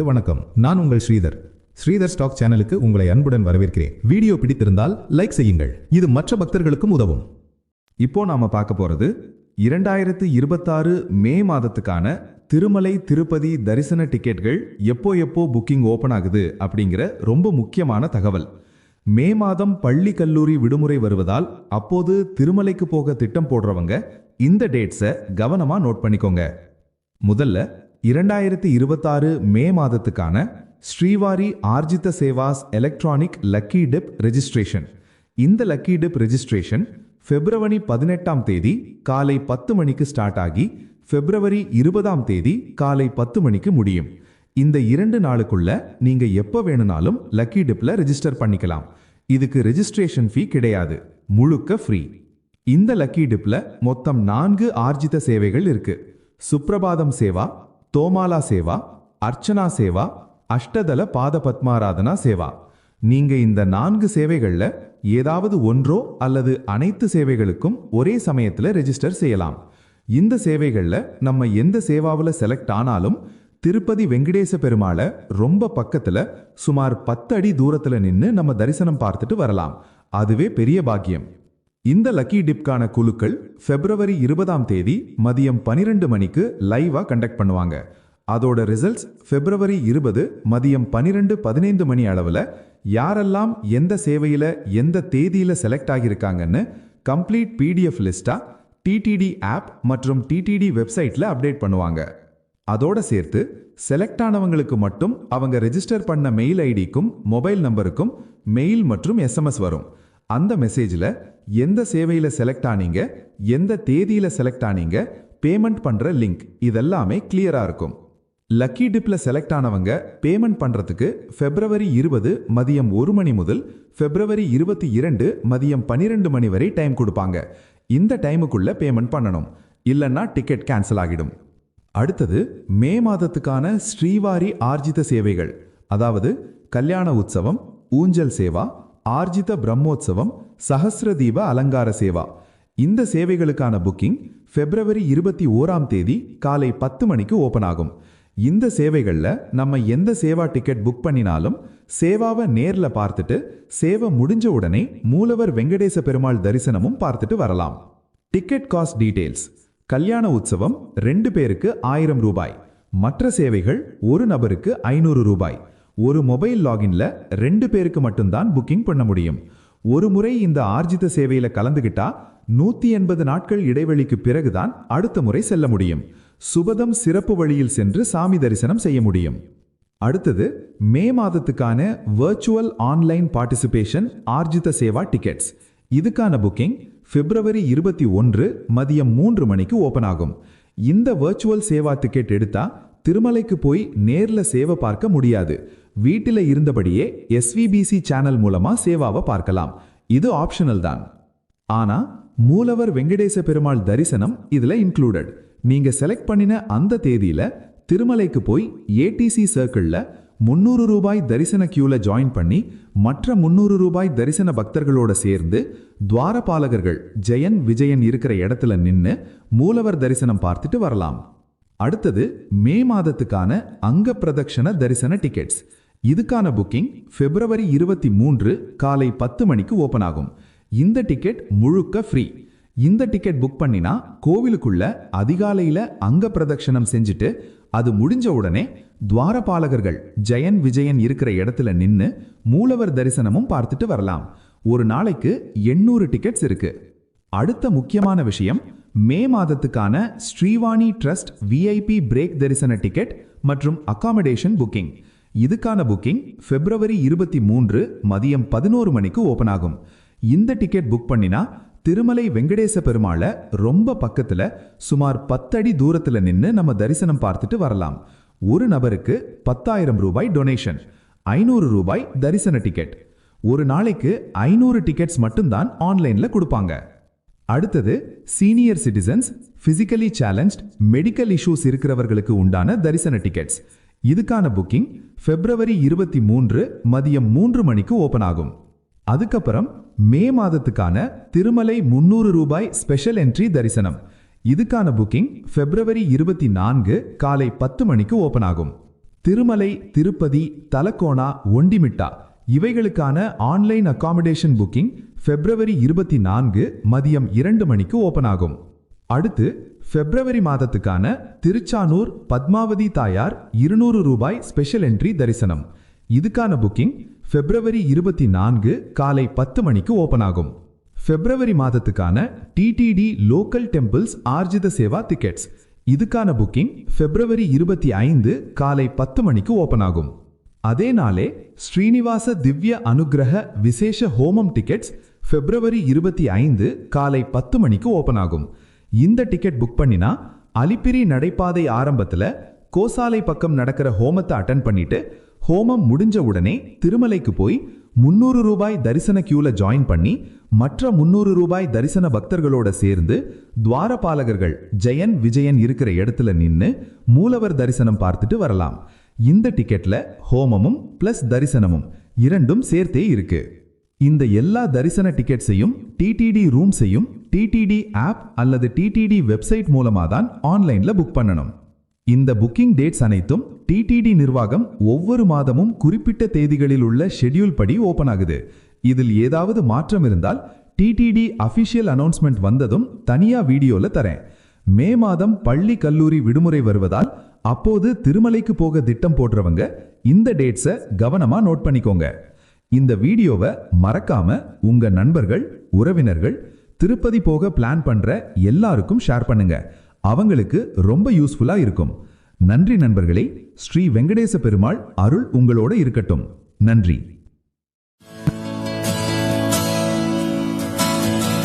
வணக்கம். நான் உங்கள் ஸ்ரீதர். ஸ்ரீதர் ஸ்டாக் சேனலுக்கு உங்களை அன்புடன் வரவேற்கிறேன். வீடியோ பிடித்திருந்தால் லைக் செய்யுங்கள். இது மற்ற பக்தர்களுக்கும் உதவும். இப்போ நாம பார்க்க போறது 2026 மே மாதத்துக்கான திருமலை திருப்பதி தரிசன டிக்கெட்கள் எப்போ புக்கிங் ஓபன் ஆகுது அப்படிங்கிற ரொம்ப முக்கியமான தகவல். மே மாதம் பள்ளி கல்லூரி விடுமுறை வருவதால் அப்போது திருமலைக்கு போக திட்டம் போடுறவங்க இந்த டேட்ஸை கவனமா நோட் பண்ணிக்கோங்க. முதல்ல 2026 மே மாதத்துக்கான Srivari Arjitha Sevas electronic lucky dip registration. இந்த லக்கி டிப் ரெஜிஸ்ட்ரேஷன் பிப்ரவரி 18ஆம் தேதி காலை 10 மணிக்கு ஸ்டார்ட் ஆகி பிப்ரவரி 20ஆம் தேதி காலை 10 மணிக்கு முடியும். இந்த 2 நாளுக்குள்ள நீங்க எப்ப வேணும்னாலும் லக்கி டிப்ல ரெஜிஸ்டர் பண்ணிக்கலாம். இதுக்கு ரெஜிஸ்ட்ரேஷன் ஃபீ கிடையாது, முழுக்க ஃப்ரீ. இந்த லக்கி டிப்ல மொத்தம் 4 ஆர்ஜித சேவைகள் இருக்கு. சுப்ரபாதம் சேவா, தோமாலா சேவா, அர்ச்சனா சேவா, அஷ்டதல பாத பத்மாராதனா சேவா. நீங்க இந்த 4 சேவைகள்ல ஏதாவது ஒன்றோ அல்லது அனைத்து சேவைகளுக்கும் ஒரே சமயத்துல ரெஜிஸ்டர் செய்யலாம். இந்த சேவைகள்ல நம்ம எந்த சேவாவில் செலக்ட் ஆனாலும் திருப்பதி வெங்கடேச பெருமாளை ரொம்ப பக்கத்துல சுமார் 10 அடி தூரத்துல நின்று நம்ம தரிசனம் பார்த்துட்டு வரலாம். அதுவே பெரிய பாக்கியம். இந்த லக்கி டிப்கான குழுக்கள் பிப்ரவரி 20ஆம் தேதி மதியம் 12 மணிக்கு லைவா கண்டக்ட் பண்ணுவாங்க. அதோட ரிசல்ட்ஸ் பிப்ரவரி 20 மதியம் 12:15 மணி அளவில் யாரெல்லாம் எந்த சேவையில் எந்த தேதியில் செலக்ட் ஆகியிருக்காங்கன்னு கம்ப்ளீட் PDF லிஸ்டா டிடிடி ஆப் மற்றும் டிடிடி வெப்சைட்ல அப்டேட் பண்ணுவாங்க. அதோட சேர்த்து செலக்ட் ஆனவங்களுக்கு மட்டும் அவங்க ரெஜிஸ்டர் பண்ண மெயில் ஐடிக்கும் மொபைல் நம்பருக்கும் மெயில் மற்றும் SMS வரும். அந்த மெசேஜில் எந்த சேவையில் செலக்ட் ஆனீங்க, எந்த தேதியில் செலக்ட் ஆனீங்க, பேமெண்ட் பண்ற லிங்க் இதெல்லாமே கிளியரா இருக்கும். லக்கி டிப்ல செலக்ட் ஆனவங்க பேமெண்ட் பண்றதுக்கு பிப்ரவரி 20 மதியம் 1 மணி முதல் பிப்ரவரி 22 மதியம் 12 மணி வரை டைம் கொடுப்பாங்க. இந்த டைமுக்குள்ள பேமெண்ட் பண்ணணும், இல்லைன்னா டிக்கெட் கேன்சல் ஆகிடும். அடுத்தது மே மாதத்துக்கான ஸ்ரீவாரி ஆர்ஜித சேவைகள், அதாவது கல்யாண உற்சவம், ஊஞ்சல் சேவா, ஆர்ஜித பிரம்மோத்சவம், சஹஸ்ரதீப அலங்கார சேவா. இந்த சேவைகளுக்கான புக்கிங் பிப்ரவரி 21ஆம் தேதி காலை 10 மணிக்கு ஓபன் ஆகும். இந்த சேவைகள்ல நம்ம எந்த சேவா டிக்கெட் புக் பண்ணினாலும் சேவாவை நேர்ல பார்த்துட்டு சேவை முடிஞ்ச உடனே மூலவர் வெங்கடேச பெருமாள் தரிசனமும் பார்த்துட்டு வரலாம். டிக்கெட் காஸ்ட் டீடைல்ஸ்: கல்யாண உற்சவம் 2 பேருக்கு 1000 ரூபாய், மற்ற சேவைகள் ஒரு நபருக்கு 500 ரூபாய். ஒரு மொபைல் லாகின்ல 2 பேருக்கு மட்டும்தான் புக்கிங் பண்ண முடியும். ஒரு முறை இந்த ஆர்ஜித சேவையில கலந்துகிட்டா 180 நாட்கள் இடைவெளிக்கு பிறகுதான் அடுத்த முறை செல்ல முடியும். சுபதம் சிறப்பு வழியில் சென்று சாமி தரிசனம் செய்ய முடியும். அடுத்தது மே மாதத்துக்கான virtual online participation Arjitha Seva tickets. இதுக்கான புக்கிங் பிப்ரவரி 21 மதியம் 3 மணிக்கு ஓபன் ஆகும். இந்த வர்ச்சுவல் சேவா டிக்கெட் எடுத்தா திருமலைக்கு போய் நேர்ல சேவை பார்க்க முடியாது. வீட்டில இருந்தபடியே SVBC சேனல் மூலமா சேவாவை பார்க்கலாம். இது ஆப்ஷனல் தான். ஆனா மூலவர் வெங்கடேச பெருமாள் தரிசனம் இதுல இன்க்ளூடட். நீங்க செலக்ட் பண்ணின அந்த தேதியில திருமலைக்கு போய் ATC சர்க்கிள்ல 300 ரூபாய் தரிசன கியூல ஜாயின் பண்ணி மற்ற 300 ரூபாய் தரிசன பக்தர்களோட சேர்ந்து துவாரபாலகர்கள் ஜெயன் விஜயன் இருக்கிற இடத்துல நின்னு மூலவர் தரிசனம் பார்த்துட்டு வரலாம். அடுத்தது மே மாதத்துக்கான அங்க பிரதக்ஷண தரிசன டிக்கெட்ஸ். இதுக்கான புக்கிங் பிப்ரவரி 23 காலை 10 மணிக்கு ஓபன் ஆகும். இந்த டிக்கெட் முழுக்க ஃப்ரீ. இந்த டிக்கெட் புக் பண்ணினா கோவிலுக்குள்ள அதிகாலையில அங்க பிரதக்ஷணம் செஞ்சுட்டு அது முடிஞ்ச உடனே துவாரபாலகர்கள் ஜெயன் விஜயன் இருக்கிற இடத்துல நின்னு மூலவர் தரிசனமும் பார்த்துட்டு வரலாம். ஒரு நாளைக்கு 800 டிக்கெட்ஸ் இருக்கு. அடுத்த முக்கியமான விஷயம், மே மாதத்துக்கான ஸ்ரீவாணி ட்ரஸ்ட் VIP பிரேக் தரிசன டிக்கெட் மற்றும் அகாமடேஷன் புக்கிங். இதுக்கான புக்கிங் பிப்ரவரி 23 மதியம் 11 மணிக்கு ஓபன் ஆகும். இந்த டிக்கெட் புக் பண்ணினா திருமலை வெங்கடேச பெருமாளை ரொம்ப பக்கத்துல சுமார் 10 அடி தூரத்துல நின்று நம்ம தரிசனம் பார்த்துட்டு வரலாம். ஒரு நபருக்கு 10,000 ரூபாய் டொனேஷன், 500 ரூபாய் தரிசன டிக்கெட். ஒரு நாளைக்கு 500 டிக்கெட்ஸ் மட்டும்தான் ஆன்லைன்ல கொடுப்பாங்க. அடுத்தது senior citizens, physically challenged, medical issues இருக்கிறவர்களுக்கு உண்டான தரிசன டிக்கெட்ஸ். இதுக்கான புக்கிங் பிப்ரவரி 23 மதியம் 3 மணிக்கு ஓபன் ஆகும். அதுக்கப்புறம் மே மாதத்துக்கான திருமலை 300 ரூபாய் ஸ்பெஷல் என்ட்ரி தரிசனம். இதுக்கான புக்கிங் February 24 காலை 10 மணிக்கு ஓபன் ஆகும். திருமலை, திருப்பதி, தலக்கோணா, ஒண்டிமிட்டா இவைகளுக்கான ஆன்லைன் அகாமடேஷன் புக்கிங் February 24 மதியம் 2 மணிக்கு ஓபன் ஆகும். அடுத்து February மாதத்துக்கான திருச்சானூர் பத்மாவதி தாயார் 200 ரூபாய் ஸ்பெஷல் என்ட்ரி தரிசனம். இதுக்கான புக்கிங் February 24 காலை 10 மணிக்கு ஓபன் ஆகும். February மாதத்துக்கான TTD local temples Arjitha Seva tickets. இதுக்கான புக்கிங் February 25 காலை 10 மணிக்கு ஓபன் ஆகும். அதே நாளே ஸ்ரீனிவாச திவ்ய அனுகிரக விசேஷ ஹோமம் டிக்கெட்ஸ் February 25 காலை 10 மணிக்கு ஓபன் ஆகும். இந்த டிக்கெட் புக் பண்ணினா அலிப்பிரி நடைபாதை ஆரம்பத்துல கோசாலை பக்கம் நடக்கிற ஹோமத்தை அட்டன் பண்ணிட்டு ஹோமம் முடிஞ்ச உடனே திருமலைக்கு போய் 300 ரூபாய் தரிசன கியூல ஜாயின் பண்ணி மற்ற 300 ரூபாய் தரிசன பக்தர்களோட சேர்ந்து துவாரபாலகர்கள் ஜெயன் விஜயன் இருக்கிற இடத்துல நின்னு மூலவர் தரிசனம் பார்த்துட்டு வரலாம். இந்த டிக்கெட்ல ஹோமமும் பிளஸ் தரிசனமும் இரண்டும் சேர்த்தே இருக்கு. இந்த எல்லா தரிசன டிக்கெட்ஸையும் டிடிடி ரூம்ஸையும் டிடிடி ஆப் அல்லது டிடிடி வெப்சைட் மூலமா தான் ஆன்லைன்ல புக் பண்ணணும். இந்த புக்கிங் டேட்ஸ் அனைத்தும் டிடிடி நிர்வாகம் ஒவ்வொரு மாதமும் குறிப்பிட்ட தேதிகளில் உள்ள ஷெட்யூல் படி ஓபன் ஆகுது. இதில் ஏதாவது மாற்றம் இருந்தால் டிடிடி அபிஷியல் அனௌன்ஸ்மெண்ட் வந்ததும் தனியா வீடியோல தரேன். மே மாதம் பள்ளி கல்லூரி விடுமுறை வருவதால் அப்போது திருமலைக்கு போக திட்டம் போடுறவங்க இந்த டேட்ஸை கவனமா நோட் பண்ணிக்கோங்க. இந்த வீடியோவை மறக்காம உங்க நண்பர்கள், உறவினர்கள், திருப்பதி போக பிளான் பண்ற எல்லாருக்கும் ஷேர் பண்ணுங்க. அவங்களுக்கு ரொம்ப யூஸ்ஃபுல்லா இருக்கும். நன்றி நண்பர்களே. ஸ்ரீ வெங்கடேச பெருமாள் அருள் உங்களோட இருக்கட்டும். நன்றி.